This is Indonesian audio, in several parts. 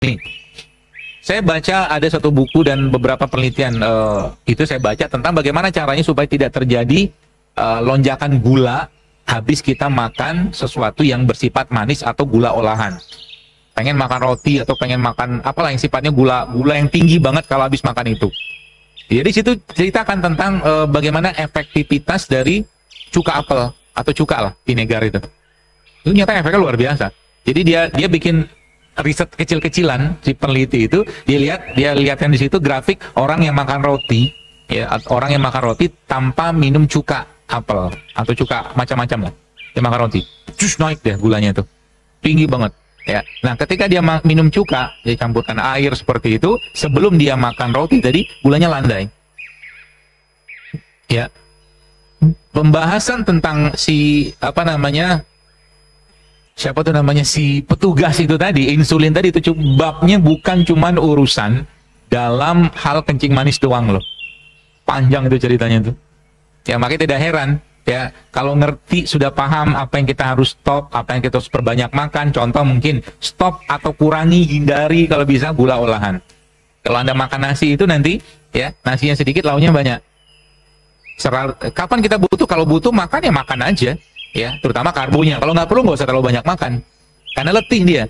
Nih, saya baca ada satu buku dan beberapa penelitian itu saya baca tentang bagaimana caranya supaya tidak terjadi lonjakan gula habis kita makan sesuatu yang bersifat manis atau gula olahan. Pengen makan roti atau pengen makan apalah yang sifatnya gula yang tinggi banget kalau habis makan itu. Jadi situ ceritakan tentang bagaimana efektivitas dari cuka apel atau cuka lah vinegar itu. Itu nyata efeknya luar biasa. Jadi dia bikin riset kecil-kecilan si peneliti itu, dia lihatkan di situ grafik orang yang makan roti, ya, orang yang makan roti tanpa minum cuka apel atau cuka macam-macam lah. Dia makan roti, cus naik deh gulanya itu, tinggi banget. Ya, nah ketika dia minum cuka, dia campurkan air seperti itu, sebelum dia makan roti tadi gulanya landai. Ya, pembahasan tentang si siapa tuh namanya si petugas itu tadi, insulin tadi itu babnya bukan cuman urusan dalam hal kencing manis doang loh. Panjang itu ceritanya tuh. Ya makanya tidak heran ya kalau ngerti sudah paham apa yang kita harus stop, apa yang kita harus perbanyak makan. Contoh mungkin stop atau kurangi, hindari kalau bisa gula olahan. Kalau Anda makan nasi itu nanti ya nasinya sedikit, lauknya banyak. Kapan kita butuh? Kalau butuh makan ya makan aja. Ya, terutama karbonya. Kalau nggak perlu nggak usah terlalu banyak makan, karena letih dia.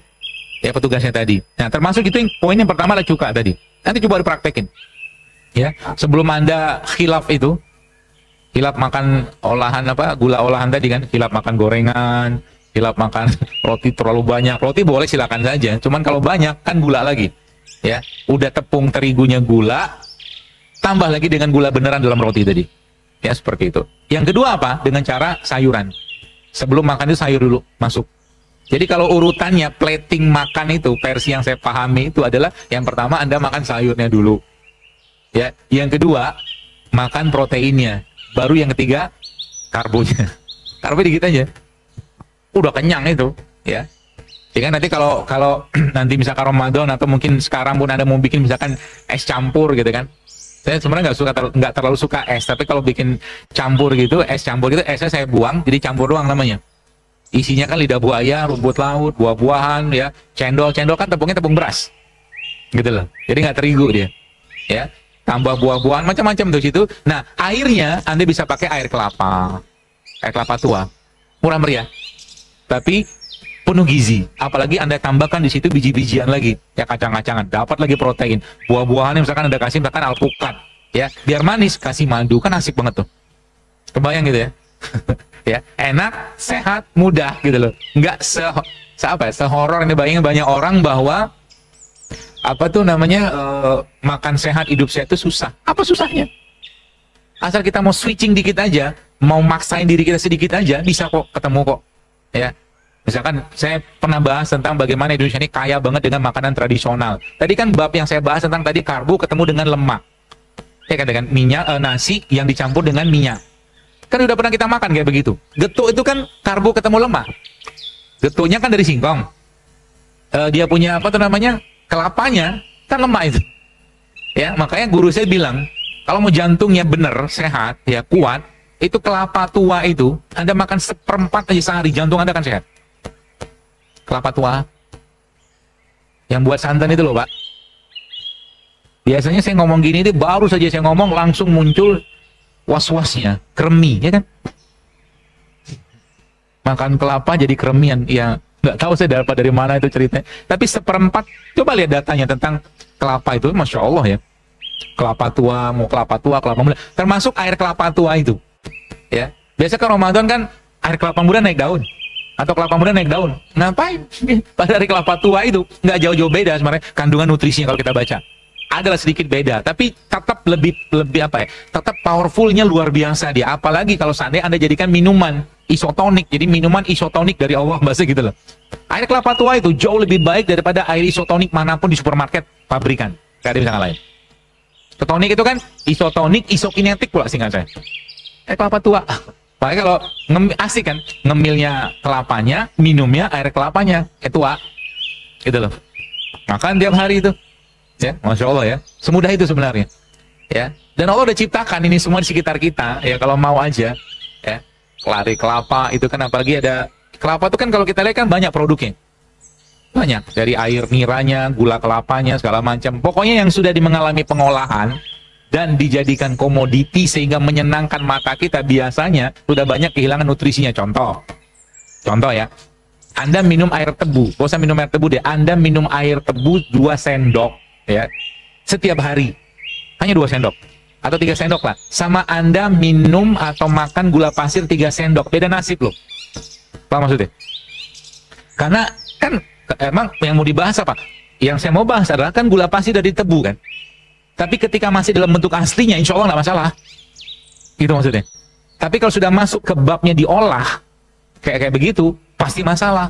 Ya petugasnya tadi. Nah termasuk itu poin yang pertama adalah cuka tadi. Nanti coba dipraktekin. Ya, sebelum Anda khilaf itu, khilaf makan olahan gula olahan tadi kan, khilaf makan gorengan, khilaf makan roti terlalu banyak. Roti boleh silakan saja. Cuman kalau banyak kan gula lagi. Ya, udah tepung terigunya gula, tambah lagi dengan gula beneran dalam roti tadi. Ya seperti itu. Yang kedua apa? Dengan cara sayuran. Sebelum makan itu sayur dulu masuk. Jadi kalau urutannya plating makan itu versi yang saya pahami itu adalah yang pertama Anda makan sayurnya dulu. Ya, yang kedua makan proteinnya, baru yang ketiga karbonya. Karbo dikit aja. Udah kenyang itu, ya. Jadi nanti kalau nanti misalkan Ramadan atau mungkin sekarang pun Anda mau bikin misalkan es campur gitu kan. Saya sebenarnya nggak terlalu suka es, tapi kalau bikin campur gitu, es campur gitu, esnya saya buang, jadi campur doang namanya. Isinya kan lidah buaya, rumput laut, buah-buahan, ya, cendol kan tepungnya tepung beras, gitu loh. Jadi nggak terigu dia, ya. Tambah buah-buahan, macam-macam tuh situ. Nah, airnya Anda bisa pakai air kelapa tua, murah meriah, tapi penuh gizi. Apalagi Anda tambahkan di situ biji-bijian lagi, ya kacang-kacangan, dapat lagi protein. Buah-buahan misalkan Anda kasih misalkan alpukat, ya, biar manis, kasih madu, kan asik banget tuh. Kebayang gitu ya. Ya, enak, sehat, mudah gitu loh. Enggak sehoror ini banyak orang bahwa makan sehat, hidup sehat itu susah. Apa susahnya? Asal kita mau switching dikit aja, mau maksain diri kita sedikit aja, bisa kok ketemu kok. Ya. Misalkan saya pernah bahas tentang bagaimana Indonesia ini kaya banget dengan makanan tradisional. Tadi kan bab yang saya bahas tentang tadi karbo ketemu dengan lemak. Ya kan, dengan minyak, nasi yang dicampur dengan minyak. Kan udah pernah kita makan kayak begitu. Getuk itu kan karbo ketemu lemak. Getuknya kan dari singkong. Dia punya kelapanya kan lemak itu. Ya, makanya guru saya bilang, kalau mau jantungnya bener, sehat, ya kuat, itu kelapa tua itu, Anda makan 1/4 aja sehari, jantung Anda akan sehat. Kelapa tua yang buat santan itu loh Pak. Biasanya saya ngomong gini, itu baru saja saya ngomong langsung muncul was-wasnya, kremi, ya kan? Makan kelapa jadi kremian, ya nggak tahu saya dapat dari mana itu ceritanya. Tapi 1/4, coba lihat datanya tentang kelapa itu, Masya Allah ya. Kelapa tua, mau kelapa tua, kelapa muda, termasuk air kelapa tua itu. Ya, biasa kan Ramadan kan air kelapa muda naik daun. Atau kelapa muda naik daun. Ngapain? Pada dari kelapa tua itu nggak jauh-jauh beda sebenarnya kandungan nutrisinya kalau kita baca. Adalah sedikit beda, tapi tetap lebih tetap powerfulnya luar biasa dia. Apalagi kalau seandainya Anda jadikan minuman isotonik, jadi minuman isotonik dari Allah bahasa gitu loh. Air kelapa tua itu jauh lebih baik daripada air isotonik manapun di supermarket pabrikan. Gak ada misalnya lain. Isotonik itu kan isotonik, isokinetik pula singkat saya. Air kelapa tua. Makanya kalau asik kan, ngemilnya kelapanya, minumnya air kelapanya, tua, gitu loh. Makan tiap hari itu, ya, Masya Allah ya, semudah itu sebenarnya, ya. Dan Allah udah ciptakan ini semua di sekitar kita, ya kalau mau aja, ya. Lari kelapa itu kan apalagi ada kelapa itu kan kalau kita lihat kan banyak produknya, Banyak, dari air niranya, gula kelapanya, segala macam. Pokoknya yang sudah mengalami pengolahan dan dijadikan komoditi sehingga menyenangkan mata kita, biasanya sudah banyak kehilangan nutrisinya. Contoh ya, Anda minum air tebu, gak usah minum air tebu deh, Anda minum air tebu 2 sendok ya setiap hari, hanya 2 sendok atau 3 sendok lah, sama Anda minum atau makan gula pasir 3 sendok, beda nasib loh. Apa maksudnya? Karena kan emang yang mau dibahas apa? Yang saya mau bahas adalah kan gula pasir dari tebu kan. Tapi ketika masih dalam bentuk aslinya, insya Allah nggak masalah. Gitu maksudnya. Tapi kalau sudah masuk ke babnya diolah, kayak begitu, pasti masalah.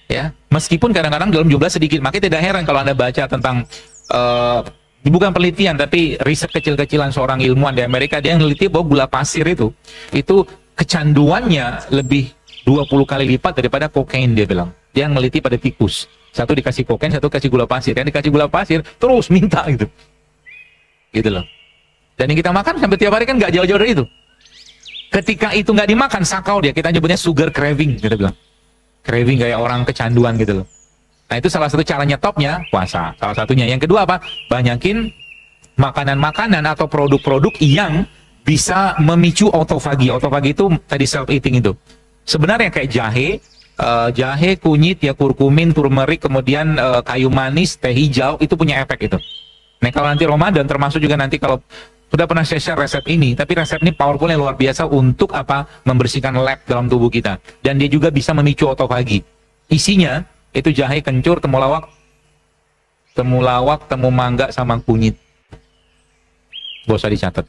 Ya, meskipun kadang-kadang dalam jumlah sedikit. Makanya tidak heran kalau Anda baca tentang, bukan penelitian, tapi riset kecil-kecilan seorang ilmuwan di Amerika, dia neliti bahwa gula pasir itu kecanduannya lebih 20 kali lipat daripada kokain, dia bilang. Dia neliti pada tikus. Satu dikasih kokain, satu kasih gula pasir. Yang dikasih gula pasir, terus minta gitu. Gitu loh. Dan yang kita makan sampai tiap hari kan nggak jauh-jauh dari itu. Ketika itu nggak dimakan, sakau dia. Kita nyebutnya sugar craving, kita bilang. Craving kayak orang kecanduan gitu loh. Nah itu salah satu caranya topnya, puasa. Salah satunya. Yang kedua apa? Banyakin makanan-makanan atau produk-produk yang bisa memicu autofagi. Autofagi itu tadi self-eating itu. Sebenarnya kayak jahe, kunyit, ya kurkumin, turmeric, kemudian kayu manis, teh hijau, itu punya efek itu. Nah kalau nanti Ramadan, termasuk juga nanti kalau sudah pernah saya share resep ini, tapi resep ini powerfulnya luar biasa untuk apa? Membersihkan lab dalam tubuh kita. Dan dia juga bisa memicu autofagi. Isinya itu jahe, kencur, temulawak, temu mangga, sama kunyit. Gak usah dicatat.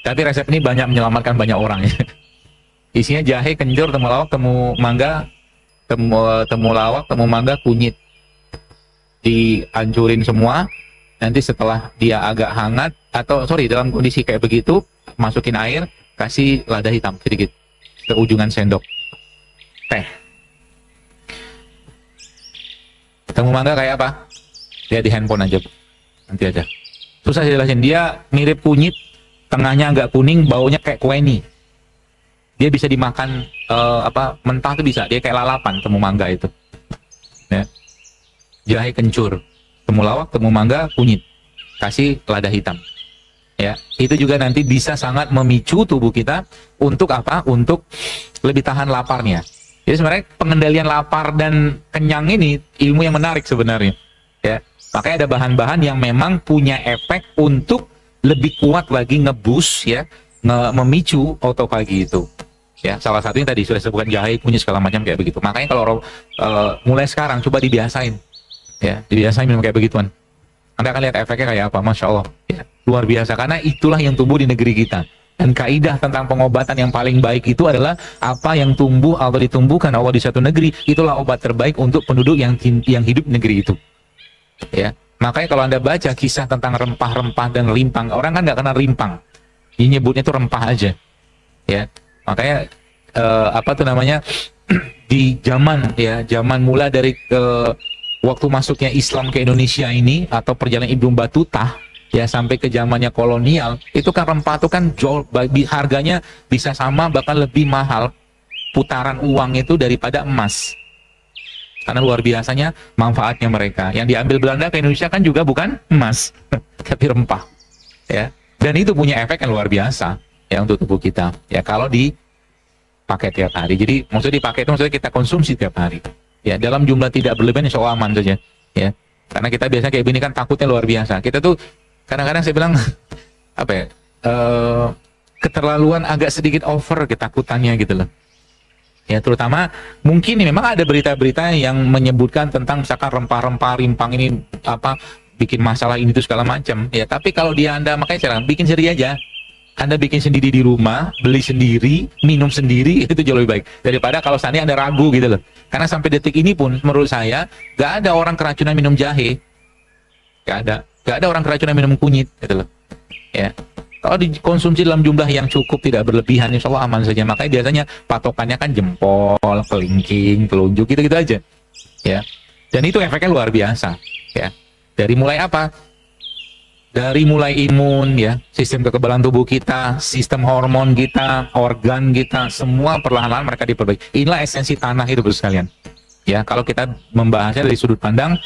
Tapi resep ini banyak menyelamatkan banyak orang ya. Isinya jahe, kencur, temulawak, temu mangga, temulawak, temu mangga, kunyit. Dihancurin semua. Nanti setelah dia agak hangat, atau sorry dalam kondisi kayak begitu, masukin air, kasih lada hitam sedikit ke ujungan sendok teh. Temu mangga kayak apa? Lihat di handphone aja, nanti aja. Susah sih jelasin. Dia mirip kunyit, tengahnya agak kuning, baunya kayak kue nih. Dia bisa dimakan mentah tuh bisa. Dia kayak lalapan temu mangga itu. Ya. Jahe, kencur, temulawak, temu mangga, kunyit. Kasih lada hitam. Ya, itu juga nanti bisa sangat memicu tubuh kita untuk apa? Untuk lebih tahan laparnya. Jadi sebenarnya pengendalian lapar dan kenyang ini ilmu yang menarik sebenarnya. Ya, makanya ada bahan-bahan yang memang punya efek untuk lebih kuat lagi ngebus ya, memicu autofagi itu. Ya, salah satunya tadi sudah sebutkan jahe, kunyit segala macam kayak begitu. Makanya kalau mulai sekarang coba dibiasain. Ya, dibiasain minum kayak begituan. Anda akan lihat efeknya kayak apa, Masya Allah. Ya, luar biasa, karena itulah yang tumbuh di negeri kita. Dan kaidah tentang pengobatan yang paling baik itu adalah apa yang tumbuh atau ditumbuhkan Allah di satu negeri, itulah obat terbaik untuk penduduk yang hidup di negeri itu. Ya, makanya kalau Anda baca kisah tentang rempah-rempah dan rimpang, orang kan nggak kenal rimpang, ini nyebutnya itu rempah aja. Ya, makanya di zaman mula dari waktu masuknya Islam ke Indonesia ini, atau perjalanan Ibnu Batutah ya sampai ke zamannya kolonial, itu kan rempah itu kan jual, harganya bisa sama bahkan lebih mahal putaran uang itu daripada emas. Karena luar biasanya manfaatnya mereka. Yang diambil Belanda ke Indonesia kan juga bukan emas, tapi rempah. Ya, dan itu punya efek yang luar biasa ya untuk tubuh kita. Ya kalau dipakai tiap hari. Jadi maksudnya dipakai itu maksudnya kita konsumsi tiap hari. Ya, dalam jumlah tidak berlebihan, insya Allah aman saja. Ya, karena kita biasanya kayak gini kan takutnya luar biasa. Kita tuh kadang-kadang saya bilang apa ya, keterlaluan, agak sedikit over ketakutannya gitu loh. Ya, terutama mungkin memang ada berita-berita yang menyebutkan tentang misalkan rempah-rempah, rimpang ini apa bikin masalah ini itu segala macam. Ya, tapi kalau Anda makanya sekarang bikin sendiri aja. Anda bikin sendiri di rumah, beli sendiri, minum sendiri, itu jauh lebih baik daripada kalau seandainya Anda ragu gitu loh. Karena sampai detik ini pun menurut saya gak ada orang keracunan minum jahe, gak ada orang keracunan minum kunyit gitu loh. Ya, kalau dikonsumsi dalam jumlah yang cukup, tidak berlebihan, insya Allah aman saja. Makanya biasanya patokannya kan jempol, kelingking, telunjuk, gitu-gitu aja. Ya, dan itu efeknya luar biasa. Ya, dari mulai apa? Dari mulai imun, ya, sistem kekebalan tubuh kita, sistem hormon kita, organ kita, semua perlahan-lahan mereka diperbaiki. Inilah esensi tanah itu, Bro sekalian. Ya, kalau kita membahasnya dari sudut pandang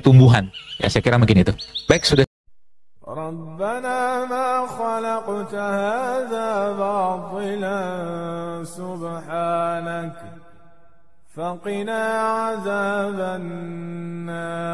tumbuhan. Ya, saya kira mungkin itu. Baik, sudah. ربنا ما خلقت هذا باطلا سبحانك فقنا عذاب النار